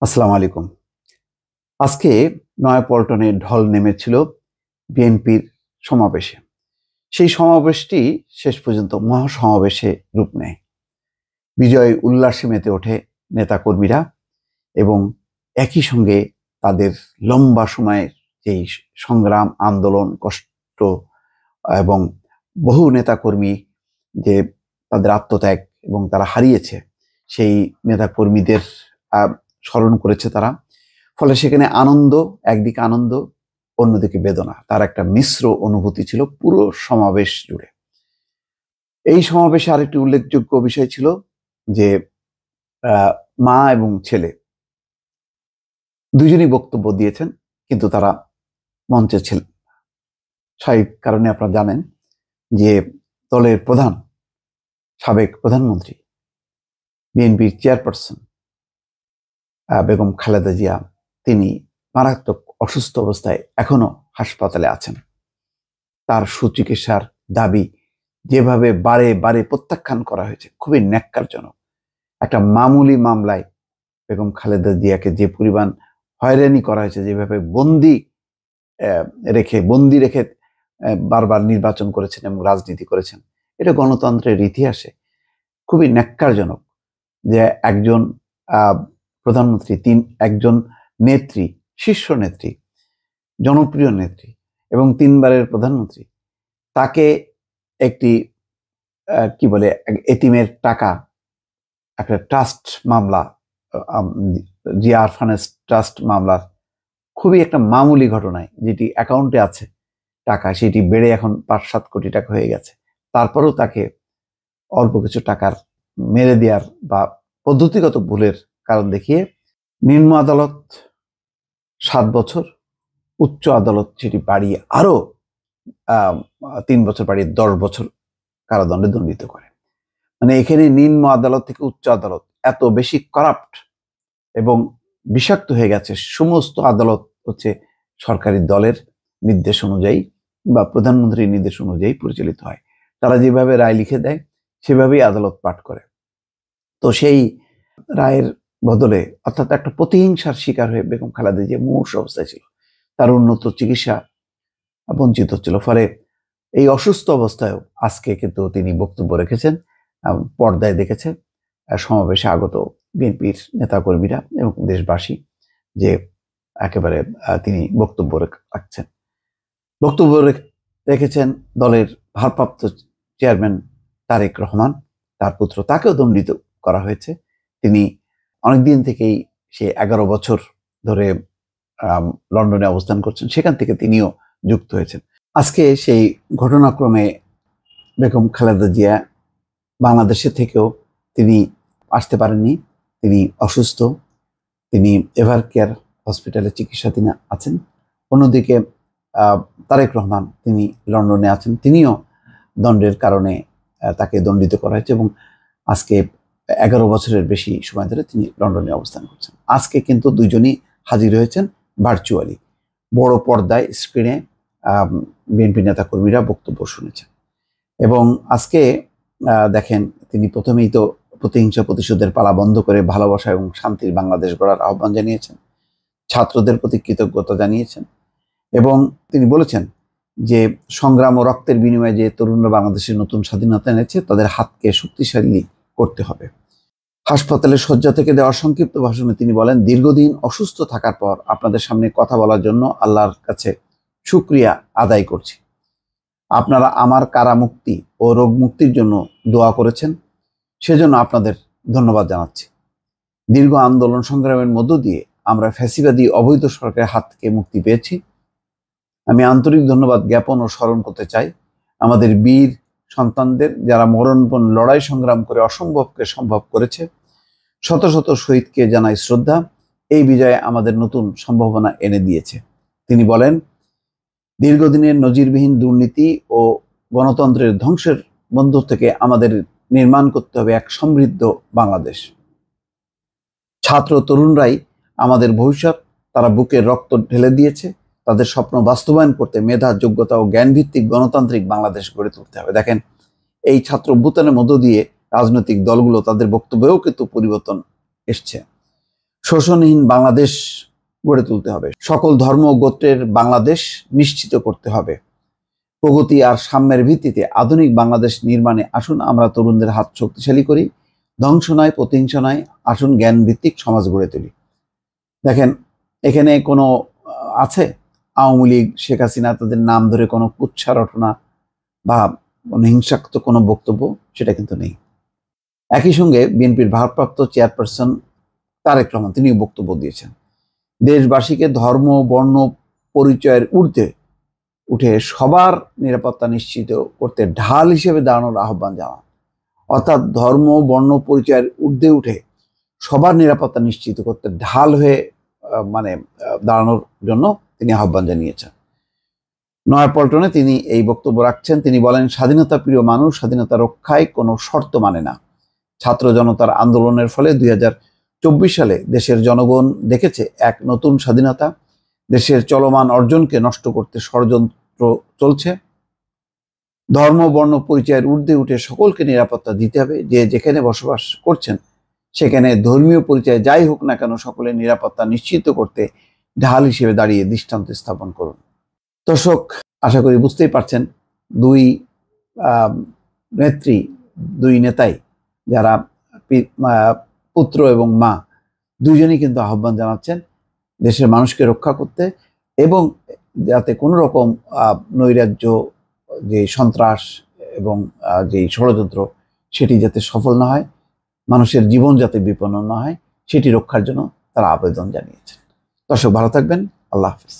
আসসালামু আলাইকুম। আজকে নয়াপল্টনে ঢল নেমেছিল বিএনপির সমাবেশে। সেই সমাবেশটি শেষ পর্যন্ত মহাসমাবেশে রূপ নেয়। বিজয় উল্লাসে মেতে ওঠে নেতাকর্মীরা এবং একই সঙ্গে তাদের লম্বা সময়ের যেই সংগ্রাম, আন্দোলন, কষ্ট এবং বহু নেতাকর্মী যে তাদের আত্মত্যাগ এবং তারা হারিয়েছে, সেই নেতাকর্মীদের স্মরণ করেছে তারা। ফলে সেখানে আনন্দ, একদিকে আনন্দ, অন্যদিকে বেদনা, তার একটা মিশ্র অনুভূতি ছিল পুরো সমাবেশ জুড়ে। এই সমাবেশে আরেকটি উল্লেখযোগ্য বিষয় ছিল যে মা এবং ছেলে দুজনই বক্তব্য দিয়েছেন, কিন্তু তারা মঞ্চে ছিলেন। স্বাভাবিক কারণে আপনারা জানেন যে দলের প্রধান, সাবেক প্রধানমন্ত্রী, বিএনপির চেয়ারপারসন বেগম খালেদা জিয়া, তিনি মারাত্মক অসুস্থ অবস্থায় এখনো হাসপাতালে আছেন। তার সুচিকিৎসার দাবি যেভাবে বারে বারে প্রত্যাখ্যান করা হয়েছে, খুবই ন্যাক্কারজনক। একটা মামুলি মামলায় বেগম খালেদা জিয়াকে যে পরিমাণ হয়রানি করা হয়েছে, যেভাবে বন্দি রেখে বারবার নির্বাচন করেছেন এবং রাজনীতি করেছেন, এটা গণতন্ত্রের ইতিহাসে খুবই ন্যাক্কারজনক যে একজন প্রধানমন্ত্রী, একজন নেত্রী, শীর্ষ নেত্রী, জনপ্রিয় নেত্রী এবং 3বারের প্রধানমন্ত্রী, তাকে একটি কি বলে এতিমের টাকা, একটা ট্রাস্ট মামলা, জিয়া আরফানেস ট্রাস্ট মামলার খুবই একটা মামুলি ঘটনায়, যেটি অ্যাকাউন্টে আছে টাকা, সেটি বেড়ে এখন 5-7 কোটি টাকা হয়ে গেছে, তারপরেও তাকে অল্প কিছু টাকার মেরে দেওয়ার বা পদ্ধতিগত ভুলের কারণ দেখিয়ে নিম্ন আদালত 7 বছর, উচ্চ আদালত সেটি বাড়িয়ে আরো 3 বছর বাড়িয়ে 10 বছর কারাদণ্ডে দণ্ডিত করে। মানে এখানে নিম্ন আদালত থেকে উচ্চ আদালত এত বেশি করাপ্ট এবং বিষাক্ত হয়ে গেছে। সমস্ত আদালত হচ্ছে সরকারি দলের নির্দেশ অনুযায়ী বা প্রধানমন্ত্রীর নির্দেশ অনুযায়ী পরিচালিত হয়। তারা যেভাবে রায় লিখে দেয় সেভাবেই আদালত পাঠ করে। তো সেই রায়ের বদলে, অর্থাৎ একটা প্রতিহিংসার শিকার হয়ে বেগম খালেদা জিয়া মুমূর্ষু অবস্থায় ছিল, তার উন্নত চিকিৎসা বঞ্চিত হচ্ছিল। ফলে এই অসুস্থ অবস্থায়ও আজকে কিন্তু তিনি বক্তব্য রেখেছেন, পর্দায় দেখেছে সমাবেশে আগত বিএনপির নেতাকর্মীরা এবং দেশবাসী, যে একেবারে তিনি বক্তব্য রাখছেন। বক্তব্য রেখেছেন দলের ভারপ্রাপ্ত চেয়ারম্যান তারেক রহমান, তার পুত্র, তাকেও দণ্ডিত করা হয়েছে। তিনি অনেকদিন থেকেই, সে 11 বছর ধরে লন্ডনে অবস্থান করছেন, সেখান থেকে তিনিও যুক্ত হয়েছেন। আজকে সেই ঘটনাক্রমে বেগম খালেদা জিয়া বাংলাদেশে থেকেও তিনি আসতে পারেননি, তিনি অসুস্থ, তিনি এভার কেয়ার হসপিটালে চিকিৎসাধীন আছেন। অন্যদিকে তারেক রহমান, তিনি লন্ডনে আছেন, তিনিও দণ্ডের কারণে তাকে দণ্ডিত করা হয়েছে এবং আজকে 11 বছরের বেশি সময় ধরে তিনি লন্ডনে অবস্থান করছেন। আজকে কিন্তু দুইজনই হাজির হয়েছেন ভার্চুয়ালি, বড় পর্দায় স্ক্রিনে বিএনপি নেতাকর্মীরা বক্তব্য শুনেছেন। এবং আজকে দেখেন, তিনি প্রথমেই তো প্রতিহিংসা প্রতিশোধের পালা বন্ধ করে ভালোবাসা এবং শান্তির বাংলাদেশ গড়ার আহ্বান জানিয়েছেন, ছাত্রদের প্রতি কৃতজ্ঞতা জানিয়েছেন এবং তিনি বলেছেন যে সংগ্রাম ও রক্তের বিনিময়ে যে তরুণরা বাংলাদেশের নতুন স্বাধীনতা এনেছে, তাদের হাতকে শক্তিশালী করতে হবে। হাসপাতালের শয্যা থেকে দেওয়া সংক্ষিপ্ত ভাষণে তিনি বলেন, দীর্ঘদিন অসুস্থ থাকার পর আপনাদের সামনে কথা বলার জন্য আল্লাহর কাছে শুকরিয়া আদায় করছি। আপনারা আমার কারামুক্তি ও রোগ মুক্তির জন্য দোয়া করেছেন, সেজন্য আপনাদের ধন্যবাদ জানাচ্ছি। দীর্ঘ আন্দোলন সংগ্রামের মধ্য দিয়ে আমরা ফ্যাসিবাদী অবৈধ সরকারের হাত থেকে মুক্তি পেয়েছি। আমি আন্তরিক ধন্যবাদ জ্ঞাপন ও স্মরণ করতে চাই আমাদের বীর সন্তানদের, যারা মরণপণ লড়াই সংগ্রাম করে অসম্ভবকে সম্ভব করেছে। শত শত শহীদকে জানাই শ্রদ্ধা। এই বিজয়ে আমাদের নতুন সম্ভাবনা এনে দিয়েছে। তিনি বলেন, দীর্ঘদিনের নজিরবিহীন দুর্নীতি ও গণতন্ত্রের ধ্বংসের মধ্য থেকে আমাদের নির্মাণ করতে হবে এক সমৃদ্ধ বাংলাদেশ। ছাত্র তরুণরাই আমাদের ভবিষ্যৎ, তারা বুকের রক্ত ঢেলে দিয়েছে। তাদের স্বপ্ন বাস্তবায়ন করতে মেধা, যোগ্যতা ও জ্ঞানভিত্তিক গণতান্ত্রিক বাংলাদেশ গড়ে তুলতে হবে। দেখেন, এই ছাত্র অভ্যুত্থানের মধ্য দিয়ে রাজনৈতিক দলগুলো, তাদের বক্তব্যেও কিন্তু পরিবর্তন এসছে। শোষণহীন বাংলাদেশ গড়ে তুলতে হবে। সকল ধর্ম ও গোত্রের বাংলাদেশ নিশ্চিত করতে হবে। প্রগতি আর সাম্যের ভিত্তিতে আধুনিক বাংলাদেশ নির্মাণে আসুন আমরা তরুণদের হাত শক্তিশালী করি। ধ্বংস নয়, প্রতিহিংসা নয়, আসুন জ্ঞান ভিত্তিক সমাজ গড়ে তুলি। দেখেন, এখানে কোনো আছে আওয়ামী লীগ, শেখ হাসিনা তাদের নাম ধরে কোনো কুৎসা রটনা বা হিংসাত্মক কোনো বক্তব্য সেটা কিন্তু নেই। একই সঙ্গে বিএনপির ভারপ্রাপ্ত চেয়ারপারসন তারেক রহমান তিনিও বক্তব্য দিয়েছেন, দেশবাসীকে ধর্ম বর্ণ পরিচয়ের ঊর্ধ্বে উঠে সবার নিরাপত্তা নিশ্চিত করতে ঢাল হিসেবে দাঁড়ানোর আহ্বান জানান। অর্থাৎ ধর্ম বর্ণ পরিচয়ের ঊর্ধ্বে উঠে সবার নিরাপত্তা নিশ্চিত করতে ঢাল হয়ে দাঁড়ানোর জন্য তিনি আহ্বান জানিয়েছেন। নয়াপল্টনে তিনি এই বক্তব্য রাখছেন। তিনি বলেন, স্বাধীনতা প্রিয় মানুষ স্বাধীনতা রক্ষায় কোনো শর্ত মানে না। ছাত্র জনতার আন্দোলনের ফলে 2024 সালে দেশের জনগণ দেখেছে এক নতুন স্বাধীনতা। দেশের চলমান অর্জনকে নষ্ট করতে ষড়যন্ত্র চলছে। ধর্ম বর্ণ পরিচয়ের ঊর্ধ্বে উঠে সকলকে নিরাপত্তা দিতে হবে। যে যেখানে বসবাস করছেন সেখানে ধর্মীয় পরিচয় যাই হোক না কেন সকলের নিরাপত্তা নিশ্চিত করতে ঢাল হিসেবে দাঁড়িয়ে দৃষ্টান্ত স্থাপন করুন। দর্শক, আশা করি বুঝতেই পারছেন, দুই নেত্রী, দুই নেতাই যারা পুত্র এবং মা দুইজনই কিন্তু আহ্বান জানাচ্ছেন দেশের মানুষকে রক্ষা করতে এবং যাতে কোনো রকম নৈরাজ্য, যে সন্ত্রাস এবং যে ষড়যন্ত্র সেটি যাতে সফল না হয়, মানুষের জীবন যাতে বিপন্ন না হয় সেটি রক্ষার জন্য তারা আবেদন জানিয়েছেন। দর্শক, ভালো থাকবেন। আল্লাহ হাফেজ।